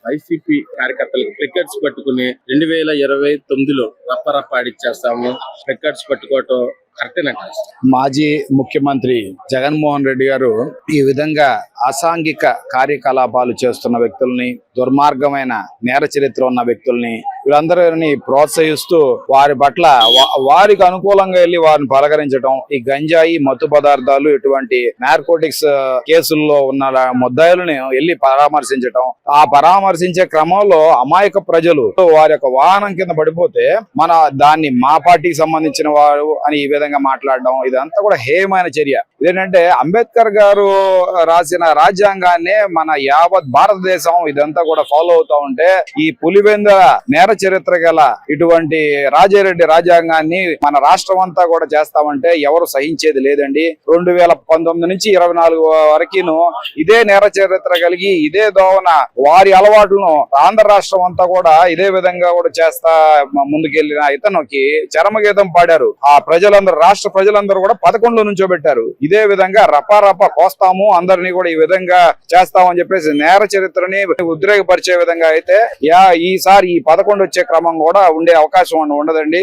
YCP కార్యకర్తలకు ప్లికెట్స్ పట్టుకుని 2029లో రప్ప ఆడిచ్చేస్తాము. ప్లికెట్స్ పట్టుకోవటం కరెక్టేనంట. మాజీ ముఖ్యమంత్రి జగన్మోహన్ రెడ్డి గారు ఈ విధంగా అసాంఘిక కార్యకలాపాలు చేస్తున్న వ్యక్తుల్ని, దుర్మార్గమైన నేర చరిత్ర ఉన్న వ్యక్తుల్ని వీళ్ళందరినీ ప్రోత్సహిస్తూ వారి పట్ల వారికి అనుకూలంగా వెళ్లి వారిని పలకరించడం, ఈ గంజాయి మత్తు పదార్థాలు ఇటువంటి నార్కోటిక్స్ కేసుల్లో ఉన్న ముద్దాయిలను వెళ్లి పరామర్శించడం, ఆ పరామర్శించే క్రమంలో అమాయక ప్రజలు వారి యొక్క వాహనం కింద పడిపోతే దాన్ని మా పార్టీకి సంబంధించిన వారు అని ఈ విధంగా మాట్లాడడం, ఇదంతా కూడా హేయమైన చర్య. ఇదేంటంటే అంబేద్కర్ గారు రాసిన రాజ్యాంగాన్ని మన యావత్ భారతదేశం ఇదంతా కూడా ఫాలో అవుతా ఉంటే ఈ పులివెందుల నేర చరిత్ర గల ఇటువంటి రాజారెడ్డి రాజ్యాంగాన్ని మన రాష్ట్రం అంతా కూడా చేస్తామంటే ఎవరు సహించేది లేదండి. 2019 నుంచి 24 వరకును ఇదే నేర చరిత్ర కలిగి ఇదే దోవన వారి అలవాట్లను ఆంధ్ర రాష్ట్రం అంతా కూడా ఇదే విధంగా కూడా చేస్తా ముందుకెళ్లిన ఇతనికి చరమగీతం పాడారు. ఆ ప్రజలందరూ, రాష్ట్ర ప్రజలందరూ కూడా 11లో నుంచోబెట్టారు. ఇదే విధంగా రపారపా కోస్తాము, అందరినీ కూడా ఈ విధంగా చేస్తామని చెప్పేసి నేర చరిత్రని ఉద్రేకపరిచే విధంగా అయితే ఈసారి ఈ 11 వచ్చే క్రమం కూడా ఉండే అవకాశం ఉండదండి.